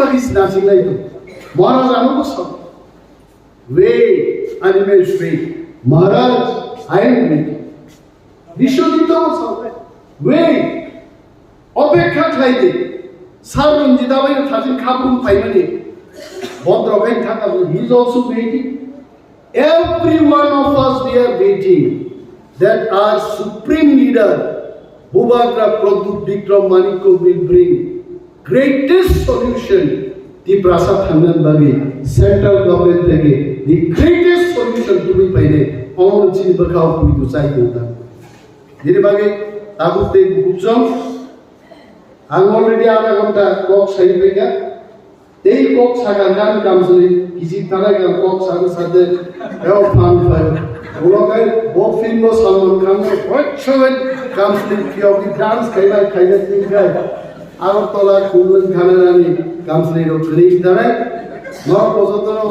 bagis nasing na ito. Maharaj, ano po sa? Wait, Animesh, wait. Maharaj, I am waiting. Vishwadita was out. Wait. অপেক্ষা খাইতে sir Ranjita ভাই থাকেন খাবুন finally ভদ্রকাই থাকা he is also waiting every one of us we are waiting that our supreme leader Bubagra Praduk Vikram Manikko will bring greatest solution Tiprasarokni Bagwi central government থেকে the greatest solution Tubui Phainai অমর চিনি বখাও পুইতো চাইতো না এর বাগে তাগুতে বুঝম I'm already out of the box. I think they box have a gun comes in. Is it Taraga box? I was at the airplane fire. Ulokai, both films, someone comes, what show it comes in the dance, kind of thing. Our Tola, Kulan, Kanani comes in the clinic. Not Posotano.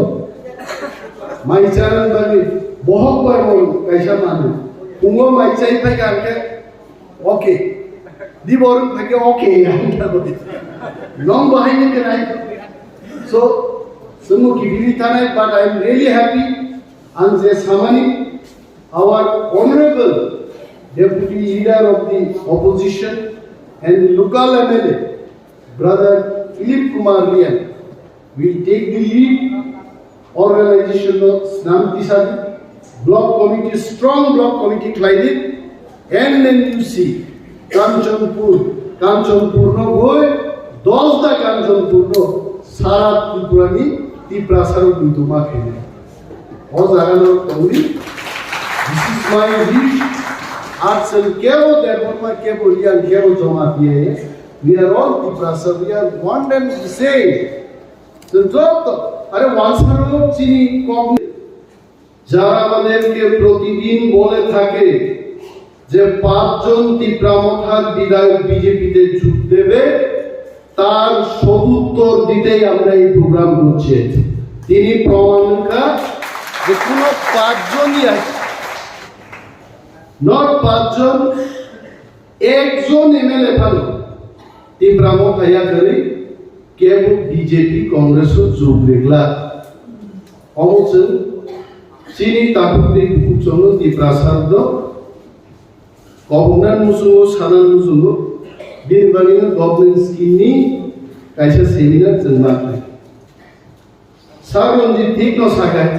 My channel, Bohok by Kaishaman. Ungo, my child, okay. The born like okay, long behind it tonight. So, some give tonight, but I am really happy. And the Samani, our honorable deputy leader of the opposition and the local MLA, brother Philip Kumar Lian, will take the lead. Organization of Snamtisadi, block committee, strong block committee, Clyde, and then you see. কাঞ্চনপূর্ণ বই 10টা কাঞ্চনপূর্ণ সারা ত্রিপুরানি Tiprasarokni তোমা খেলে ও জাগানোর তৌরি this is my wish Artcell কেও দেবমা কে বলিয়ান কেও জমা দিয়ে we are all Tiprasar, we are one and the same. So যত আরে ওয়ানসারও চিনি কম যারা আমাদেরকে প্রতিদিন বলে থাকে যে 5 জন ত্রিপ্রামথার বিধায়ক বিজেপিতে যোগ দেবে তার সদুত্তর দিতেই আমরা এই প্রোগ্রাম করছি তিনি প্রমাণকা যে কোনো 5 জনই আছে নট 5 জন একজন এমএলএ ভালো ত্রিপ্রামথ আয়া করে কেবল বিজেপি কংগ্রেস যোগ রেগলা অবশ্য চিনি তাপুতি কুচনো ত্রিপ্রাসাদ Government musuh, sanan musuh, bin bagi government scheme ni, kaisa seminar jenmak. Sarun di tik no sakai.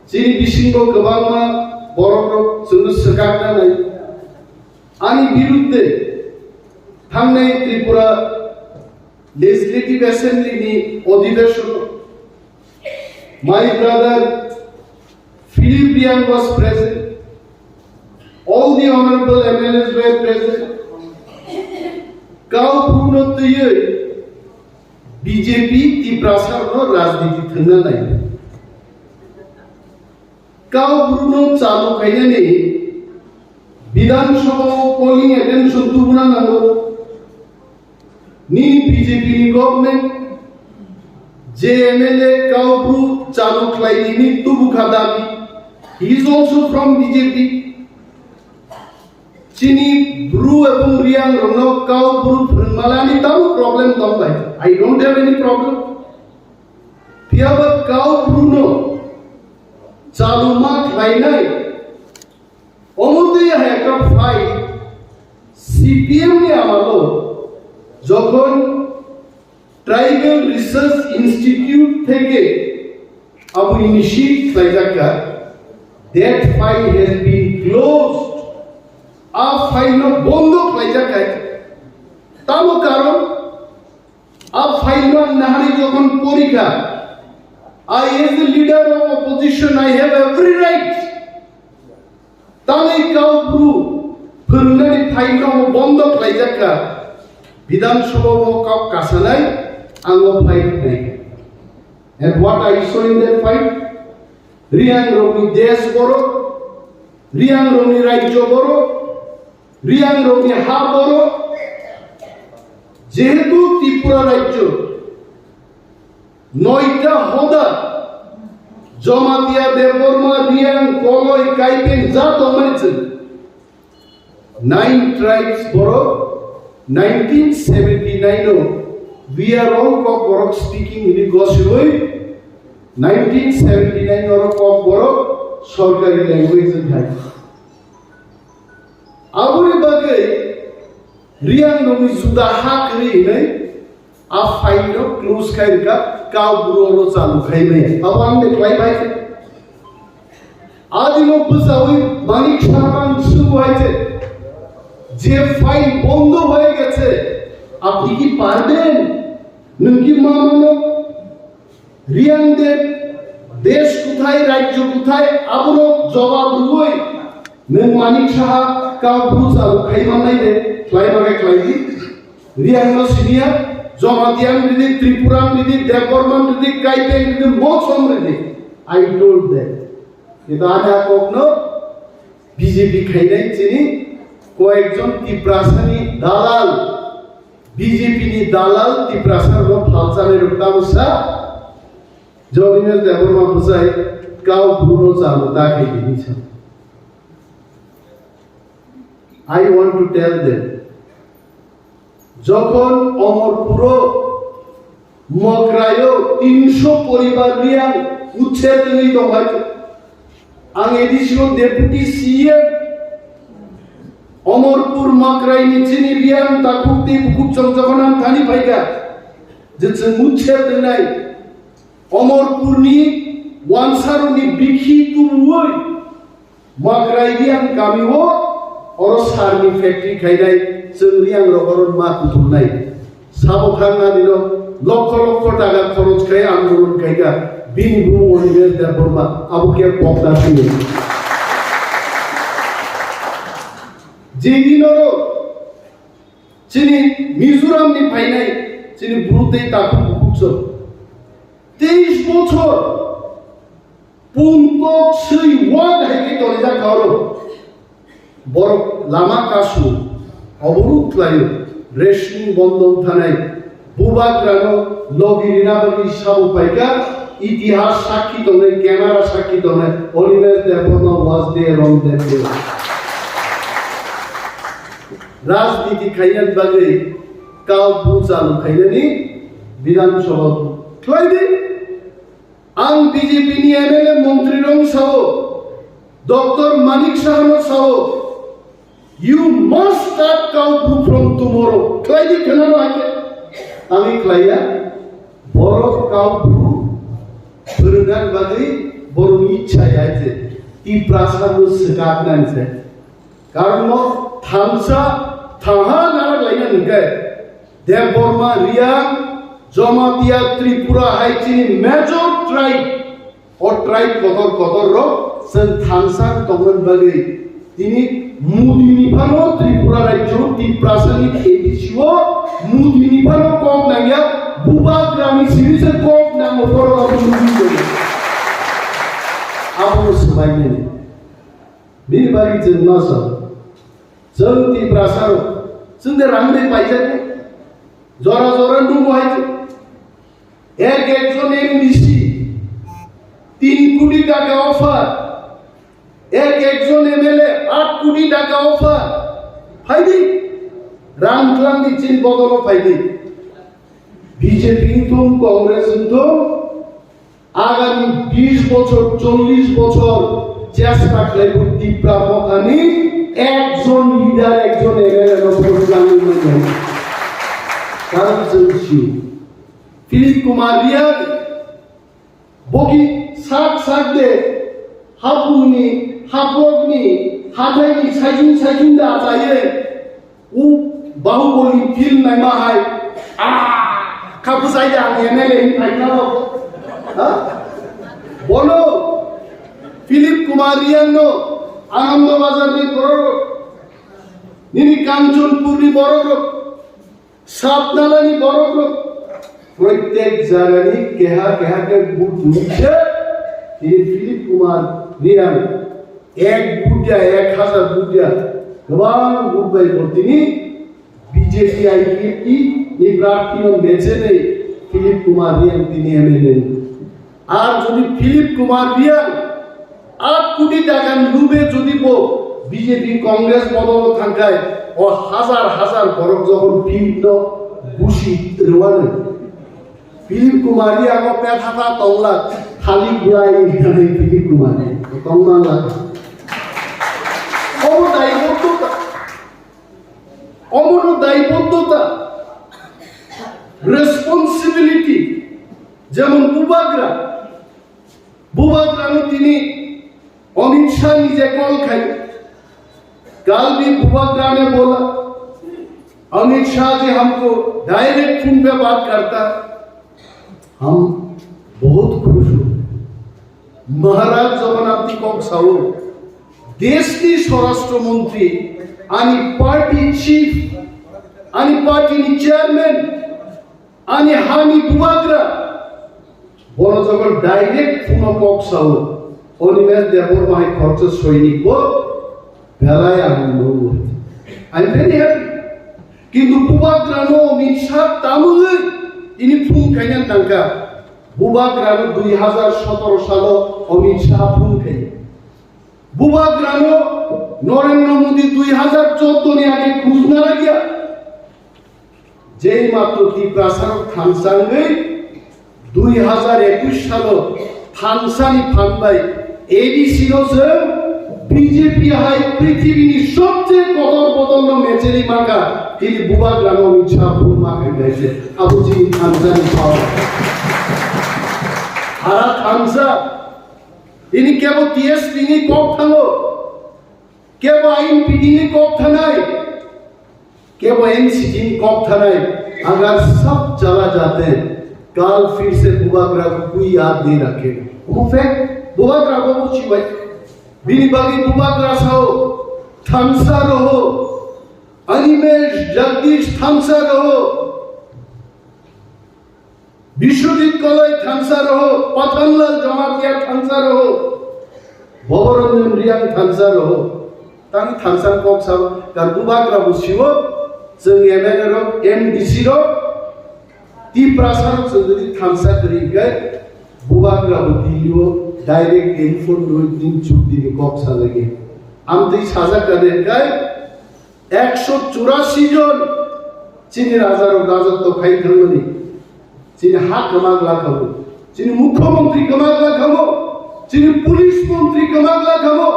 Sini bisingko kebangma, borok sunu sekakna nai. Ani birudde, thangnai Tripura Legislative Assembly ni odhibeshon. My brother Philip Lian was present. All the honorable MLAs were present. Kau puno tuye BJP Tiprasar no Rajniti thana nai. Kau puno chalu kaine ne Bidhan Sabha polling attention tu buna nango. Ni BJP ni government JMLA kau puno chalu klaini ni tu bukhadami. He is also from BJP. Chini Bru এবং Riang Rono Kau Bru Malani Tamu problem Tom Lai. I don't have any problem. Piaba Kau Bruno Chaluma Phainai. Omote একটা file CPM নি আমালো যখন tribal research institute থেকে আবু initiate ফাইজাকা that file has been closed. A file no bondo ফাইজাকা তাও কারণ a file no নাহারি যখন পরীক্ষা I as the leader of opposition I have every right. তাই কাউ ব্রু ফন্ডারি ফাইল no বন্ধ ফাইজাকা বিধানসভা কাউ কাসানাই আঙ্গো ফাইল নাই. And what I saw in that fight, Riang Romi Desh Boro, Riang Romi Rajo Boro, Riang Romi Ha Boro, যেহেতু ত্রিপুরা রাজ্য নয়টা হোদা জমাতিয়া দেববর্মা রিয়াং কলয় কাইপেন যা দমাইছেন 9 tribes বড় 1979 we are all kok borok speaking in Gosiroi 1979 or kok borok sorkari language in Thai. Aburi bagai riang nomi sudah hak ri nei a faino close kairka kau buru চালু খাইবে আবার দেখলাই ভাই আদিনো বুঝাওই মানিক সামান শুরু হয়েছে যে ফাইল বন্ধ হয়ে গেছে আপনি কি পারবেন নকি মামনো রিয়াংদের দেশ কোথায় রাজ্য কোথায় আবরো জবাব রুই নং মানিক সাহা কাউ বুঝাও খাইমান নাই দে ক্লাইবাগে ক্লাইদি রিয়াংনো সিনিয়র জমাতিয়ান রিদি ত্রিপুরান রিদি দেববর্মন রিদি কাইপেন রিদি মোসম রিদি আই টোল্ড দ্যাট কিন্তু আজা কখনো বিজেপি খাইনাই চিনি কয়েকজন তিপ্রাসানি দালাল বিজেপি নি দালাল তিপ্রাসার লো ফালসানের উত্তামসা জমিনের দেববর্মা বুঝাই কাউ ভুনো চালু তাকে দিয়েছে I want to tell them যখন অমরপুর মগরায় 300 পরিবার নিয়ে উচ্ছেদ নিত হয় আং এডিশনাল ডেপুটি সিএম অমরপুর মগরাই নিচিনি রিয়াং তাকুতি বুকুচং যখন থানি পাইকা যে উচ্ছেদ নাই অমরপুরনি ওয়ানসারনি বিখি তুবুই মগরাই রিয়াং কামিও और सारनि फैक्ट्री खाइनाय जों रियां रगरन मा कुथुमनाय साबखांना दिनो लक्ष लक्ष टाका खरच खाय आंदोलन खायगा बिनि बुमनिबे देबरमा आबुके पक्ता सुनो जेदिनरो चिनि मिजोरामनि फाइनाय चिनि ब्रुते ताकु बुकुच 23 বছর পুনকক সই ওয়ান হাইকে তরিজা কারো বড় লামা কাশু অবরোধ লাইন রেশমি বন্ধন থানায় বুবাগ্রানো লগিরিনাবলি সাবুপাইকা ইতিহাস সাক্ষী দনে ক্যামেরা সাক্ষী দনে অনিমেশ দেববর্মা ওয়াজ দে রং দেব রাজনীতি খাইয়ান বাগে কাউ বুচালু খাইলেনি বিধানসভা খাইদি আং বিজেপি নি এমএলএ মন্ত্রী রং সাও ডক্টর মানিক সাহানো সাও You must start cow from tomorrow. Klai kenal aja. Ami klaya borok cow berenang bagi borong icha aja. Tiprasarokni sekat nanti. Karena thamsa thaha nara lainnya enggak. Deborma Riang Jomatia Tripura Haitini major tribe or tribe kotor ro sen thamsa tongon bagi ini মুদিনিভানো ত্রিপুরা রাজ্য তিপ্রাসানি এডিসিও মুদিনিভানো কম নাঙ্গা বুবাগ্রামি সিরিজে কম নাম ওপর অবলম্বন করে আপনি সবাই নেন বিলবাড়ি জন্মাস जों तिप्रासार जोंने रांदे पाइजाने जरा जरा नुबो हाइছে एक জন এমডিসি 3 কোটি টাকা অফার एक জন এমএলএ 8 কোটি টাকা অফার ফাইদি রামক্লাম দিচ্ছেন বদল ফাইদি বিজেপি তো কংগ্রেস তো আগামী 20 বছর 40 বছর চেষ্টা করবে ত্রিপুরা মকানি একজন লিডার একজন এমএলএ প্রোগ্রামিং করবে কারণ চলছে ফিলিপ কুমার রিয়া বগি সাত দে হাপুনি হাপগনি হাথাইনি সাইজুন দা চাইয়ে উ Baahubali film Naima high খাপু চাইদা MLA ফাইনা হ্যাঁ বলো ফিলিপ কুমার রিয়ানো আনন্দবাজার নি বড় নিনি কাঞ্চনপুর নি বড় সাতনালা নি বড় প্রত্যেক জায়গায় কেহাকে বুট নিচ্ছে এই ফিলিপ কুমার রিয়ান এক বুটিয়া 1000 বুটিয়া গবান বুটবাই করতেনি বিজেপি আইপি এই প্রার্থীও বেঁচে নেই ফিলিপ কুমার রিয়ান তিনি এমএলএ আর যদি ফিলিপ কুমার রিয়ান 8 কোটি টাকা লুবে যদি বিজেপি কংগ্রেস বদল থাকায় ও হাজার বরক যখন বিভিন্ন busi ruana Philip Kumari ako petata tonglat khali gulai khali Philip Kumari tongmala Omono দায়বদ্ধতা রেসপন্সিবিলিটি যেমন বুবাগ্রা তিনি अमित शाह नीचे कॉल खाई कल भी बुबाग्रा ने बोला अमित शाह जी हमको डायरेक्ट फोन पे बात करता हम बहुत खुश हो महाराज जगन्नाथ कक्साओ देश की स्वराष्ट्र मंत्री आणि पार्टी चीफ आणि पार्टी चेयरमैन आणि हामी बुबाग्रा বড় যখন ডাইরেক্ট ফোন কক্সাও অনিমেষ দেবর মাই খরচ সৈনিক ভেলায় আনন্দ আই এম ভেরি হ্যাপি কিন্তু বুবাগ্রানো মিনসা তামুল ইনি ফোন খাইনা টাঙ্কা বুবাগ্রানো 2017 সাল অমিত শাহ ফোন খাই বুবাগ্রানো নরেন্দ্র মোদী 2014 আগে খুঁজ না লাগিয়া যেই মাত্র তিপ্রাসারক থানসাঙ্গে 2021 সাল থানসানি ফান্দাই এডিসি হচ্ছে বিজেপি হাই পৃথিবীর সবচেয়ে কদরবদন্য মেচেরি মাকা তিনি বুবাগ্রানো মিছা ভুল মাকে গেছে আবুজি থানসানি পাওয়া হারা থানসা ইনি কেবল টিএস তিনি কক থাঙ্গো কেবল আইন পিডিনি কক থানায় केवल एनसीटी कॉप थानाय अगर सब चला जाते कल फिर से बुबाग्रा को कोई याद नहीं रखेगा वो फैक्ट बुबाग्रा को पूछी भाई बिनी बागी बुबाग्रा साओ थांसा रहो अनिमेश जगदीश थांसा रहो विश्वजीत कलय थांसा रहो पथनलाल जमातिया थांसा रहो भवरंजन रियांग थांसा रहो तांग थांसा कॉप साओ कर बुबाग्रा बुझियो जों एमएलए एमडीसी तिप्रासारक जों थांसा करिगै बुबाग्रा दिलियो डाइरेक्ट टेलिफोन दिन चुप दिने कक्सा लगे आम दै साजा कादेरगाय 184 जन चिनि राजारो राजत्व खाइ थांगनि चिनि हा कमाग्ला खामो चिनि मुख्यमंत्री कमाग्ला खामो चिनि पुलिस मंत्री कमाग्ला खामो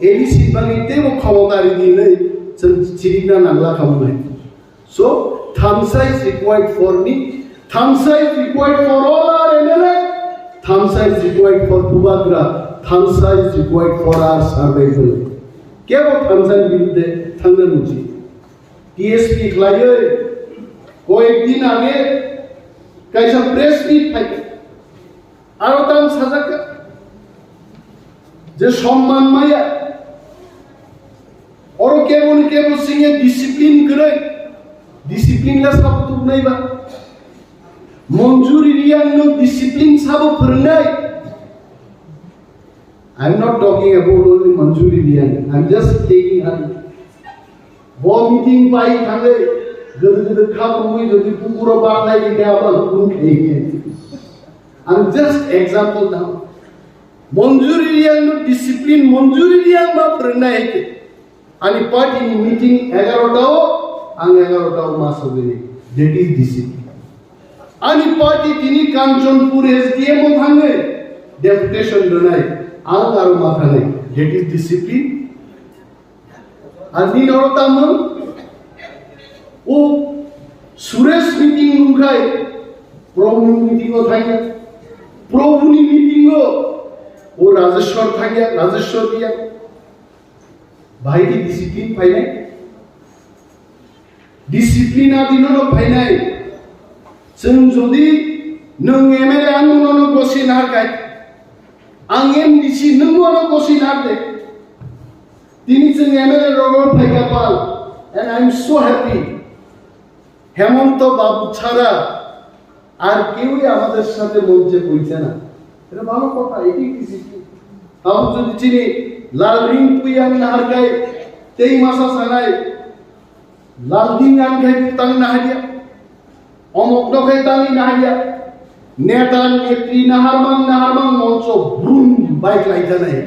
एडीसी बांगि तेबो क्षमतारि दिनै जों चिरिना नांला खामनाय so thamsa is required for me thamsa is required for all our MLA thamsa is required for Bubagra thamsa is required for our survival kebo thamsa বিরুদ্ধে থাঙ্গা মুজি টিএসপি খাইয়ে কয়েকদিন আগে কাইসা প্রেস মিট থাকে আর তাম সাজাকা যে সম্মান মাইয়া और केवल सिंगे डिसिप्लिन करे डिसिप्लिन ला सब तुम नहीं बा मंजूरी रियांग नो डिसिप्लिन सब फरनाय I am not talking about only Manjuri Reang I am just taking an वो मीटिंग पाई थांगे जद खाब मुई जद पुकुरो बानाय के आबल कुन खेगे I am just example now Manjuri Reang नो डिसिप्लिन मंजूरी रियांग मा फरनाय के आणि पार्टीनी मीटिंग 11टाओ आणि 11टाओ मासोबेनी that is discipline आणि पार्टी तिनी कांचनपुर एसडीएम थांगे डेपुटेशन दनाय आंगारो माथा नाही that is discipline आणि नरता मन ओ सुरेश मीटिंग नुखाय प्रभु मीटिंग थांगे प्रभुनी मीटिंग ओ राजेश्वर थांगे राजेश्वर दिया भाई की डिसिप्लिन फाइनाय डिसिप्लिन आदिनो फाइनाय जों जदि नों एमएलए आंदोलन गसिन हारगाय आं एमडीसी नोंनो गसिन हारदे তিনি जों एमएलए रगर फाइगापाल and I am so happy Hemanta বাবু ছাড়া আর কেউই আমাদের সাথে মঞ্চে বইছে না এটা ভালো কথা এটাই ডিসিপ্লিন আমি যদি চিনি लाल रिंग पुयान नारगाय तेई मासा सानाय लाल रिंग आन गाय तंग नाहरिया अमक नखाय तांग नाहरिया नेता नेत्री नाहारमान मंच ब्रुम बाइक लाइजा नाही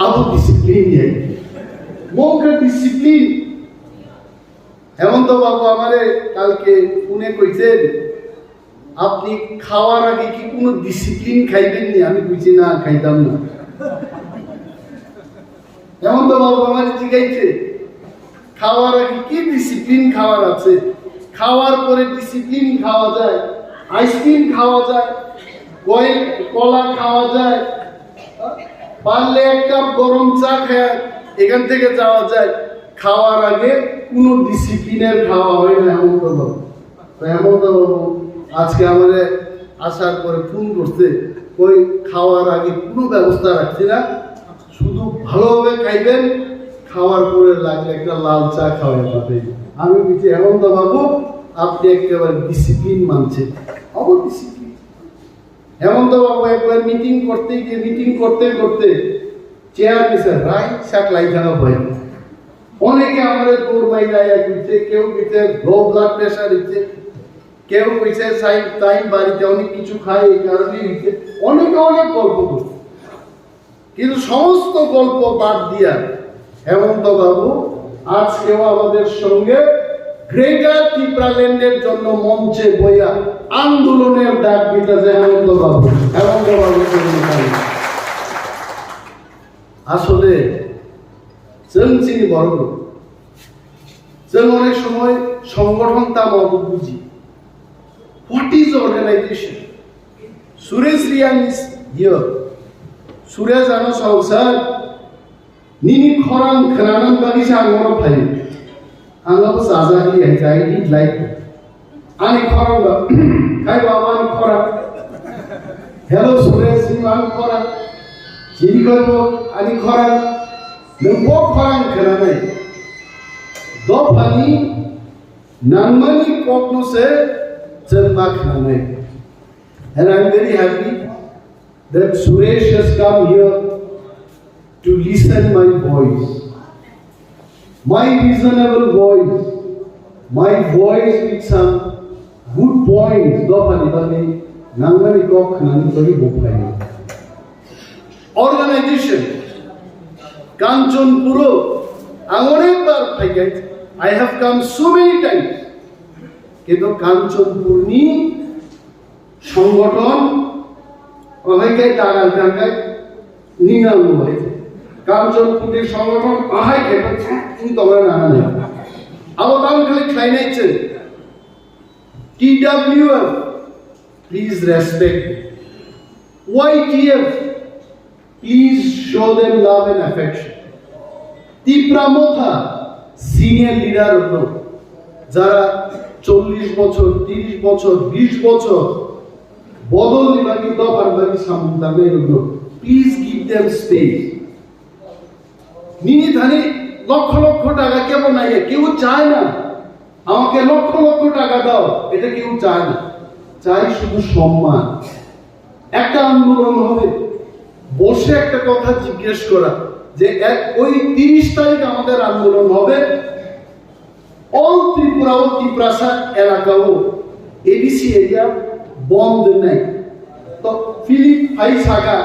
अब डिसिप्लिन है मोंग डिसिप्लिन হেমন্ত বাবু আমারে কালকে পুনে কইছেন আপনি খাওয়ার আগে কি কোনো ডিসিপ্লিন খাইবেন নি? আমি বুঝি না, খাইতাম না। হেমন্ত বাবু আমার জিজ্ঞাইছে খাওয়ার আগে কি ডিসিপ্লিন খাওয়ার আছে? খাওয়ার পরে ডিসিপ্লিন খাওয়া যায়, আইসক্রিম খাওয়া যায়, কলা খাওয়া যায়, পারলে এক কাপ গরম চা খায় এখান থেকে যাওয়া যায়। খাওয়ার আগে কোনো ডিসিপ্লিনের খাওয়া হয় না হেমন্ত বাবু। হেমন্ত বাবু আজকে আমাদের আসার পরে ফোন করছে, ওই খাওয়ার আগে কোনো ব্যবস্থা রাখছি না, শুধু ভালোভাবে খাইবেন, খাওয়ার পরে লাগলে একটা লাল চা খাওয়াই পাবে। আমি বলছি হেমন্ত বাবু আপনি একেবারে ডিসিপ্লিন মানছেন, অবডিসিপ্লিন। হেমন্ত বাবু একবার মিটিং করতে গিয়ে মিটিং করতে করতে চেয়ার নিছে রাই সাকলাই থাকা ভয়। অনেকে আমাদের দৌড় মাইলাইয়া দিচ্ছে, কেউ দিচ্ছে লো ব্লাড প্রেশার দিচ্ছে, কেউ কইছে টাইম বাড়িতে অনেক কিছু খায় এই কারণে দিচ্ছে, অনেকে অনেক গল্প করছে। কিন্তু সমস্ত গল্প বাদ দিয়া হেমন্ত বাবু আজকেও আমাদের সঙ্গে গ্রেটার ত্রিপুরাল্যান্ডের জন্য মঞ্চে বইয়া আন্দোলনের ডাক দিতেছে হেমন্ত বাবু। হেমন্ত বাবু আসলে চিনি বড় অনেক সময় সংগঠন তা মত বুঝি। What is organization? Suresh Reang is here. Suresh আনো সংসার নিনি খরাং খনানান বাগিসা আঙ্গর ফাই আঙ্গাবো সাজাকি আই ডিড লাইক আনি খরাং বা কাই বাবা আনি খরাং হ্যালো সুরেশ আন খরাং চিনি করব আনি খরাং নবো খরাং খনানাই দফানি নানমানি কখনো সে জন্মা খনানাই। And I'm very happy that Suresh has come here to listen my voice, my reasonable voice, my voice with some good points. Dopani bani nangmani kok nani bani bopai. Organization, Kanchanpuro, Angonebar Paigai. I have come so many times. কিন্তু কাঞ্চনপুরনি সংগঠন অনেকে টাকায় নিনাম হয়েছে। কাঞ্চনপুরের সংগঠন পাহাই খেটেছে কিন্তু আমরা নানা নেই। আবার খালি খাইনাইছে TWF, please respect. YTF, please show them love and affection. Tiprasarokni, senior leader হলো যারা 40 বছর 30 বছর 20 বছর বদল বিভাগী দফার বাকি সামনে হলো, প্লিজ গিভ দেম স্পেস। নিনি ধানি লক্ষ লক্ষ টাকা কেমন নাই, কেউ চায় না আমাকে লক্ষ লক্ষ টাকা দাও, এটা কেউ চায় না, চাই শুধু সম্মান। একটা আন্দোলন হবে, বসে একটা কথা জিজ্ঞেস করা যে ওই 30 তারিখ আমাদের আন্দোলন হবে, অল ত্রিপুরা ও ত্রিপ্রাসার এলাকাও এডিসি এরিয়া বন্ধ নাই। তো ফিলিপ ফাই সাগা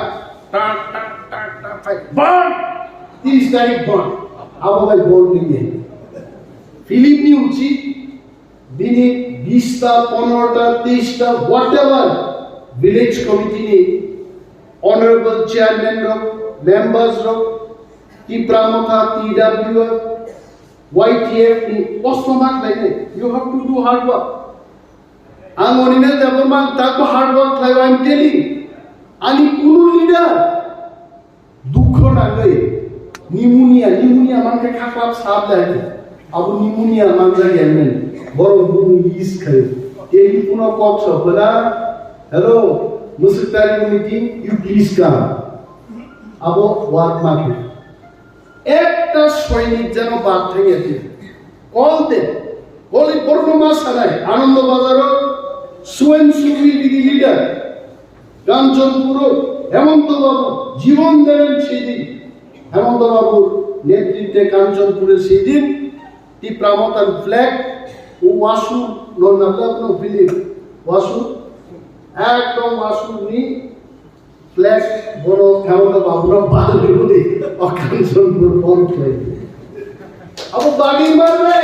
30 তারিখ বন্ধ আবু ভাই বন্ধ নিয়ে ফিলিপ নি উচিত দিনে 20টা 15টা 30টা হোয়াট এভার ভিলেজ কমিটি নি honourable chairman rock members rock Tiprasarokni TWF YTF ni postomak laine you have to do hard work. Angonine development tako hard work like I am telling. Ani kunu leader dukho na gai pneumonia manke khaklap sab lai abu pneumonia manja gelmen boro bunu is khai telephone box hola hello municipal meeting you please come abo work market একটা সৈনিক যেন বাদ ভেঙে দিয়ে call দে বলি পূর্ণমা সারাই Anandabazar swan সুবি leader Kanchanpur হেমন্ত বাবু জীবন দেন সেদিন। হেমন্ত বাবুর নেতৃত্বে কাঞ্চনপুরে সেদিন টিপ্রামতান ফ্ল্যাগ ও ওয়াসু নন্নাপ্ন ফিলিপ ওয়াসু একদম ওয়াসু নি ফ্ল্যাগ বড় হেমন্ত বাবুরা বাদ বিরোধী অকাঞ্চনপুর বন্ধ হয়ে আবু বাড়ি মারবে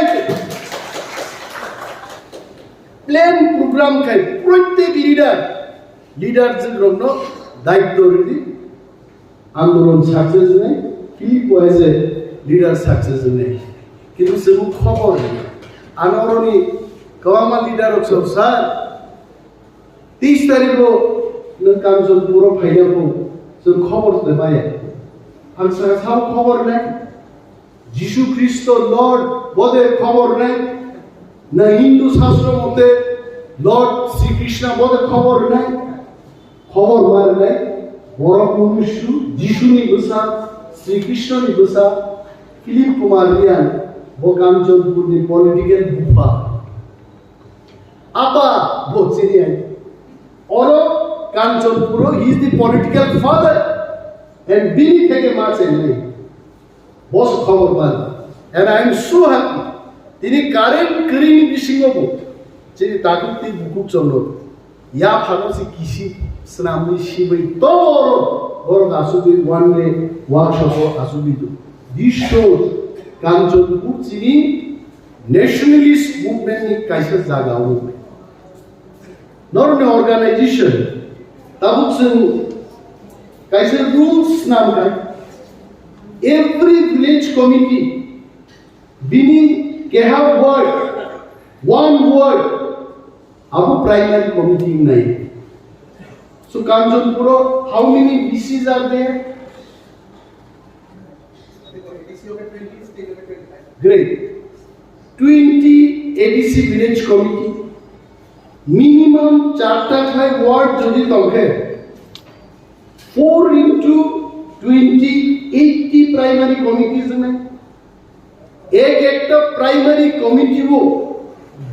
প্লেন প্রোগ্রাম খাই প্রত্যেক লিডার যে জন্য দায়িত্ব রেডি আন্দোলন সাকসেস নেই ফিলিপ ওয়াইজে লিডার সাকসেস নেই কিন্তু সে খবর নেই আনরনি কওয়ামা লিডার সব স্যার 30 তারিখও কাঞ্চন পুরো ফাইনালও जों खबर देबाय आं साव खबर নাই যিশু খ্রিস্ট লর্ড বদের খবর নাই না হিন্দু শাস্ত্র মতে লর্ড শ্রীকৃষ্ণ বদের খবর নাই খবর মারলে বড় মনুষ্য যিশুনি বসা শ্রীকৃষ্ণনি বসা ফিলিপ কুমার রিয়ান বকাঞ্চনপুরনি পলিটিক্যাল বুফা আপা বচিনিয়ান और Kanchanpuro, he is the political father and Bini থেকে মাছ এনে বস খবর পান and I am so happy তিনি কারেন্ট করিনি বিসিংবো যে তাকুতি বুকু চন্দ্র ইয়া ফাগসি কিসি স্নামনি শিবই তোর বড় আসুবি ওয়ান ডে ওয়ার্কশপ আসুবি তো this shows Kanchanpur চিনি nationalist movement ni kaisa জায়গা হবে not an organization tabuksen kaise rules nam kai every village committee bini ke have one word abu primary committee nai so Kanchanpuro how many BCs are there great 20 ADC village committee minimum 4টা খাই word যদি তখে 4 into 20 80 primary committees में एक primary committee वो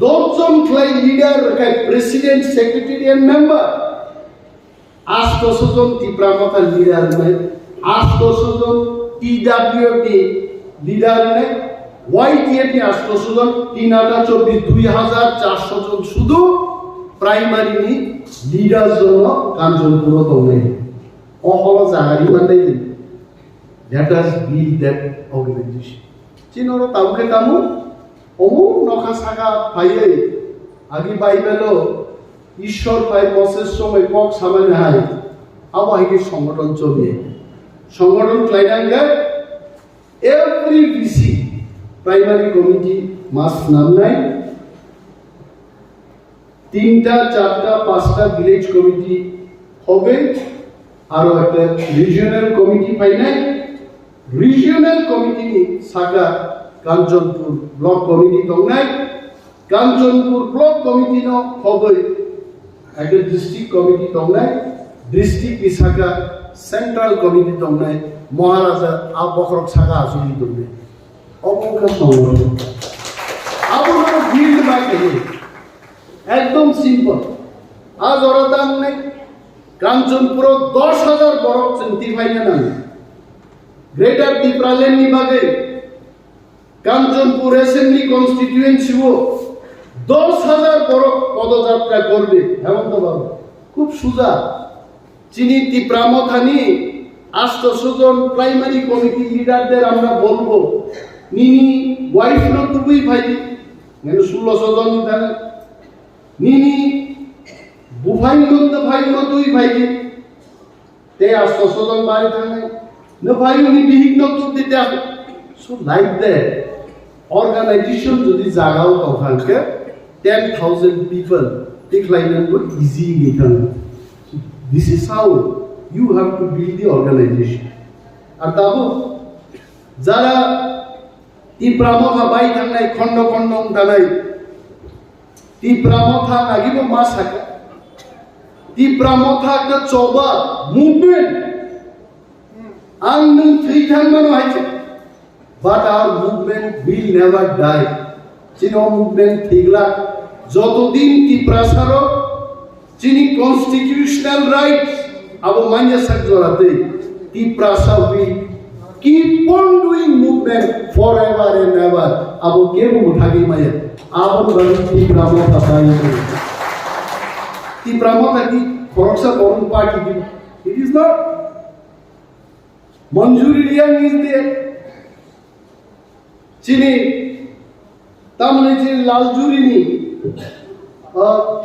2 खाई leader का president secretary and member 800 জন Tipra Motha leader में 800 জন টিডব্লিউএফডি লিডার में ওয়াইটিএফডি 800 জন 3024 2400 জন শুধু primary ni leader zono Kanchanpuro tonne all zahari mandai let us build that organization chinoro tauke tamu omu nokha saka phaiye agi bible ঈশ্বর পাই process সময় cock সামনে high আবাহিকে সংগঠন চলে সংগঠন ক্লাইডাঙ্গা এভরি বিসি প্রাইমারি কমিটি মাস নাম নাই 3টা 4টা 5টা ভিলেজ কমিটি হবে আর একটা রিজিওনাল কমিটি ফাইনাই রিজিওনাল কমিটি নি সাগা কাঞ্চনপুর ব্লক কমিটি তংনাই কাঞ্চনপুর ব্লক কমিটি ন হবে একটা ডিস্ট্রিক্ট কমিটি তংনাই ডিস্ট্রিক্ট নি সাগা সেন্ট্রাল কমিটি তংনাই মহারাজা আবখরক সাগা আসুনি তংনাই অবকা সংগঠন আবহাওয়া বিল্ড বাকি একদম সিম্পল আজ ওরা দাম নেই কাঞ্চনপুর 10,000 বড় চিন্তি ফাইনা নাম গ্রেটার তিপ্রালেন নিবাগে কাঞ্চনপুর অ্যাসেম্বলি কনস্টিটিউয়েন্সি ও 10,000 বড় পদযাত্রা করবে হেমন্ত বাবু খুব সুজা চিনি তিপ্রামথানি 800 জন প্রাইমারি কমিটি লিডারদের আমরা বলবো নিনি ওয়াইফ ন তুবুই ভাই মানে 1600 জন দেন নিনি বুফাই নন্দ ভাই নতুই ভাই তে 800 জন বাড়ি থাকে না ভাই উনি বিহিক নতুন দিতে সো লাইক দ্যাট অর্গানাইজেশন যদি জাগাও তখনকে 10,000 people decline would easy নিতাম this is how you have to build the organization আর তাবো যারা তিপ্রামথা বাই থাকনাই খন্ড খন্ড দালাই তিপ্রামথা লাগিব মা সাকা তিপ্রামথা কা চবা মুভমেন্ট আং নং থ্রিথান মানো হাইছে but our movement will never die চিনো মুভমেন্ট ঠিকলা যতদিন তিপ্রাসারক চিনি কনস্টিটিউশনাল রাইটস আবো মাইয়া সাক জরাতে Tiprasa will keep on doing movement forever and ever abo kebu thagi maya abo bari tipramotha pai tipramotha ki khoroksa borun party ki it is not manjuri liang is there chini tamne chini laljuri ni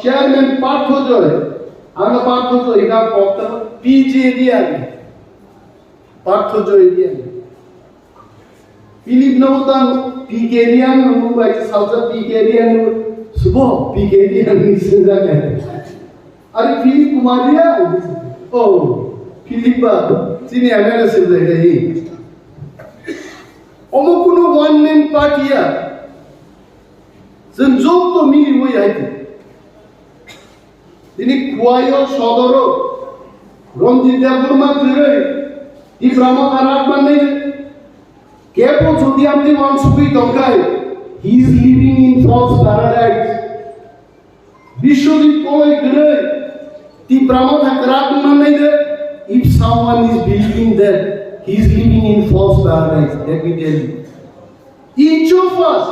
chairman Partha Joy আমরা পার্থ জয় এটা বক্তব্য PJ দিয়ে পার্থ জয় দিয়ে Philip Nautan Pigerian Mumbai South Pigerian Subo Pigerian Nisenda Are Philip Kumaria Oh Philip Sini analysis hai Omokuno one name party ya Zen job to mili hoi hai Dini Kuayo Shodoro Ronjita Burma Ture Di Brahma Karat Bandai Kepo Jodiamti wants to be Tongai. He is living in false paradise. Vishwadip Koi Gure. Tiprasarokni Karat Manai. If someone is believing that he is living in false paradise, let me tell you. Each of us,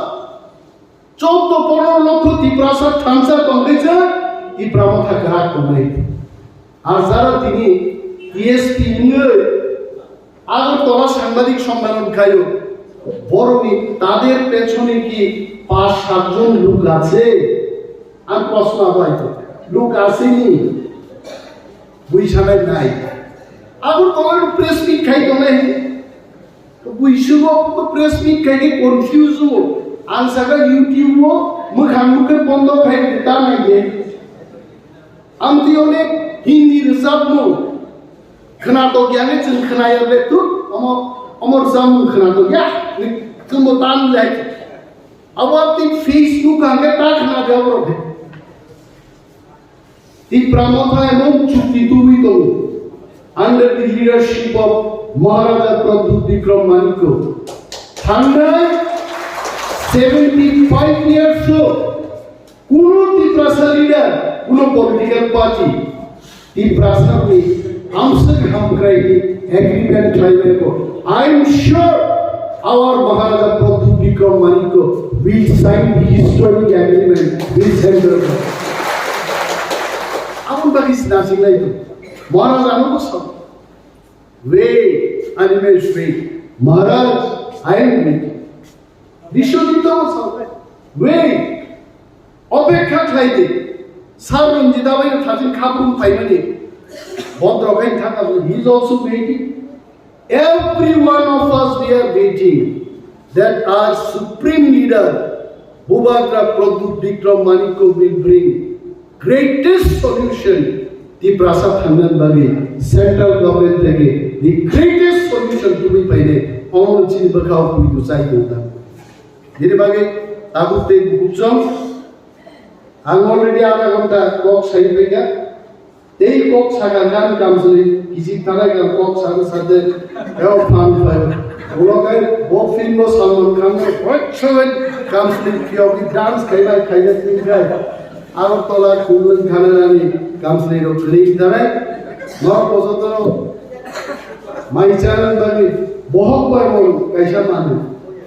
Chotto Poro Loko Tiprasarokni Thansa Tongai. Tiprasarokni Karat Manai. Azara Tini ESP Inge. আগে তোরা সাংবাদিক সম্মেলন খাইও বড়মি তাদের পেছনে কি ৫-৭ জন লোক আছে আর প্রশ্ন হয়তো লোক আসেনি বুঝাবে নাই আগে তোমার প্রেস মিট খাইতো না তো বুঝব তো প্রেস মিট খাইকে কনফিউজ হবো আনসারটা ইউটিউব মুখে বন্ধ খাইবে তা নাই আমি অনেক Hindi রেসাবনো Kenato kiane ceng kenaya betul, omor zamu kenato ya, cembo tan lek. Awak di Facebook angkat tak kena jawab. Di Pramoda emang cuti Puito under the leadership of Maharaja Pradubikram Maniko. Phainai 75 years old. Kuno Tiprasarokni leader, kuno political party. Tiprasarokni agreement I am sure our Maharaja Pradubikram Maniko will sign the historic agreement with Central Government. Our is nothing like that. Maharaja Anubhav. Wait, Animesh, wait. Maharaj, I am waiting. Vishwadita was wait. Obekha Klaide. Sarun Jidawai Tajin Kapun Phainai. He is also waiting. Every one of us we are waiting that our supreme leader Bubagra Pradubikram Maniko will bring greatest solution. Tiprasarokni Bagwi central government থেকে the greatest solution to be Phainai. All chini bakau Puito sai dota. Jadi bagi aku te bujang. Ang already ada gonta kok sai pega. They cook Sagagan comes in, is it Taragan cook Saga El Pan Fire. Ulokai, both film was someone comes, what show it comes in Kyogi dance, Kaila Kaila guy. Avatola Kulan Kanani comes in of League Dare. Not Posoto. My channel Bani, Bohok by one, Kaishamani.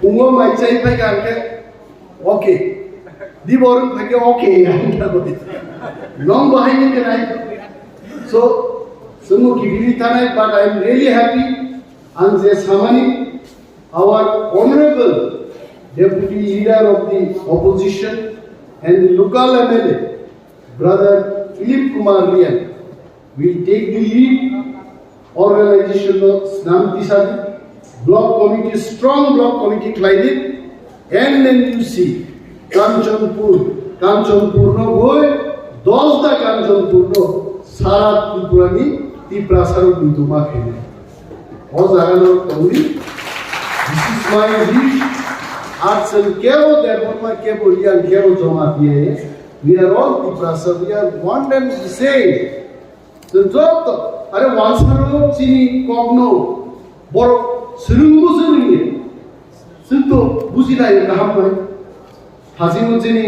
Ungo my chain Paganke. Okay. The born Pake okay, long behind it can I. So, but I am really happy and Samani, our honorable deputy leader of the opposition and the local MLA, brother Philip Kumar Lian, will take the lead organization of Snamtisadi, block committee, strong block committee Klaidit, and then you see Kanchanpur no boy, Dosda Kanchanpur no. Sarat Tipurani, Tiprasarokni Duma Khene. Ozagano Tauri. This is my wish. Arts and Kero, therefore my Keboli and Kero Jomatiye. We are all Tiprasarokni. We are one and the same. So job, are once chini kogno, boro sirungu siringi. Sinto buzina kaham. Hazimu chini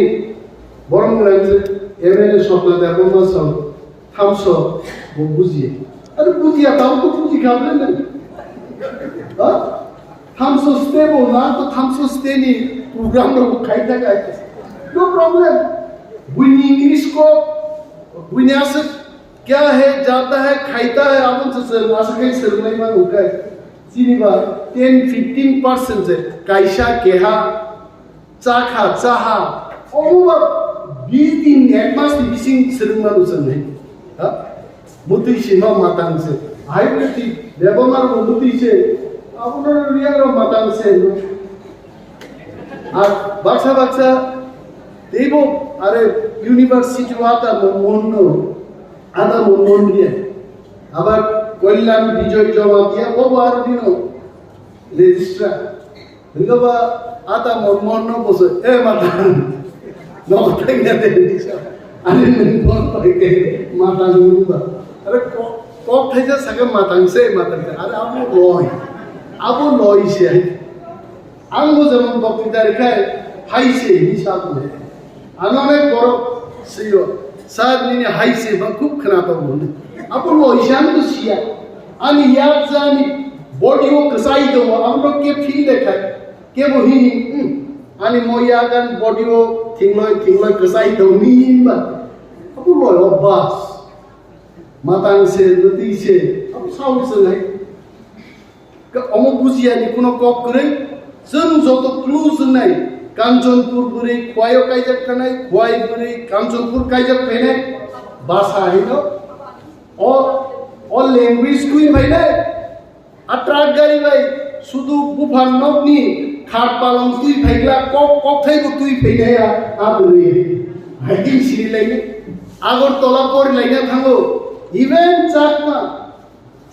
borong lanse. MLA shopna therefore masam. Hamso, buziye. Are buziya tao to buzi khabre nahi. Hamso stable na to hamso steni program ro khaita ka. No problem. Wini English ko विन्यास क्या है जाता है खाइता है आपन से मासके सरनाई मा उकाय सिनिबा 10-15% से काइशा केहा चाखा चाहा ओबा 20 दिन एक मास बिसिं सोलोंनानै जोंनो हा मुतैसिमा मातांसे आइब्रेति देबमार मुतैसे আপনার রিয়ার মাতাংসে আর বাচ্চা বাচ্চা দেব আরে ইউনিভার্সিটি আতা মন দিয়ে আবার কল্যাণ বিজয় জমা দিয়ে ওবার দিনও রেজিস্ট্রার দেখবা আতা মন বসে এ মাতা নটাই না দিছা আরে মন পাইকে মাতা নুবা আরে কক থাইজা সাকে মাতাংসে আরে আবু লইছে আঙ্গো যেমন বক্তৃতা রেখায় হাইছে হিসাব নেই আমি অনেক বড় সিও স্যার নিনে হাইছে বা খুব খারাপ বলে আবু লইছে আমি তো সিয়া আমি ইয়াদ জানি বডিও কসাই দেবো আমরা কে ফিল দেখায় কে বহিনি আমি মইয়া গান বডিও থিংলয় কসাই দেবো নিবা আবু লয় অভ্যাস মাতাংসে নদীছে আবু সাউছে নাই অমুক বুঝিয়ানি কোনো কক করে जों যত ক্লুজ নাই কাঞ্চনপুর বুড়ি খোয়াইও কাইজাক থানাই খোয়াই বুড়ি কাঞ্চনপুর কাইজাক ফাইনাই ভাষা হইল ও ল্যাঙ্গুয়েজ কুই ফাইনাই আট্রাক গাড়ি ভাই শুধু বুফার নকনি খাট পালং তুই ফাইগলা কক থাইব তুই ফাইনাই আবুরি হাইকিং সিরি লাইনে আগরতলা পর লাইনে থাঙ্গো ইভেন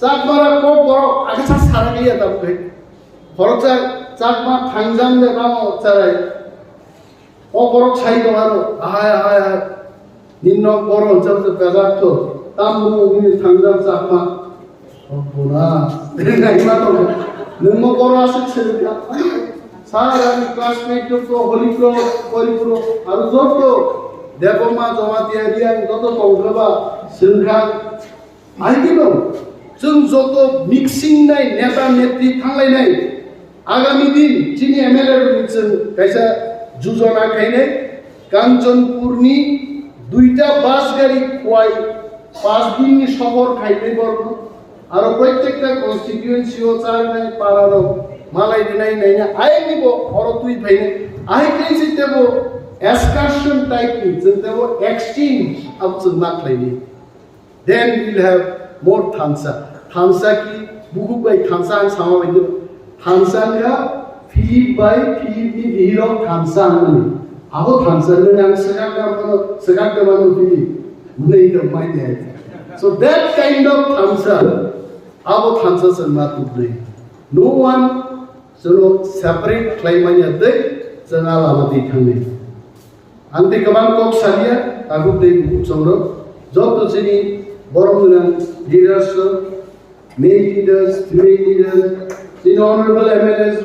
চাকমারা কক বড় আগে সারা গিয়া তারপরে খরচা চাকমা থাংজাম দেখানো চারাই অপরক ছাই দোকানো আহায় নিম্ন বড় অঞ্চল বেজার্থ তাম্বু অগ্নি থাংজাম চাকমা সর্বনা নাইমা তো নিম্ন বড় আছে ছেলেটা সারা আমি ক্লাসমেট তো হরিপ্র আর যত দেবমা জমা দিয়া যত কংগ্রবা সিংখা আইগিল जों যত মিক্সিং নাই নেতা নেত্রী থাংলাইনাই আগামী দিন চিনি এমএলএ রয়েছেন কাইসা যোজনা খাইনাই কাঞ্চনপুরনি 2টা বাস গাড়ি খোয়াই 5 দিননি শহর খাইতে বর্ণ আর প্রত্যেকটা কনস্টিটিউয়েন্সিও চাই নাই পারারো মালাই দিনাই নাই না আই নিব অর তুই ফাইনে আই কাইসি দেব এক্সকারশন টাইপ নি जों দেব এক্সচেঞ্জ আপচন নাকলাইনি then will have more Thansa ki buku by Thansa and Samavaidu. Thansa ka Philip by Philip ni hero Thansa mani. Aho Thansa ni nang segak manu Philip. Mulai itu main dia. So that kind of Thansa, aho Thansa sama tu beri. No one so separate klaiman ada, jangan lama dikhani. Ante kaman kok sahaja, aku deh buku congro. Job tu sini Boromuna leaders, male leaders, female leaders, the honorable MLAs,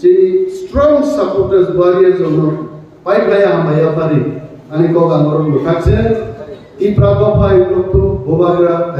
the strong supporters, warriors of the Phainai Amaya Pari, and Kogangorum, Tiprasarokni, Bubagra,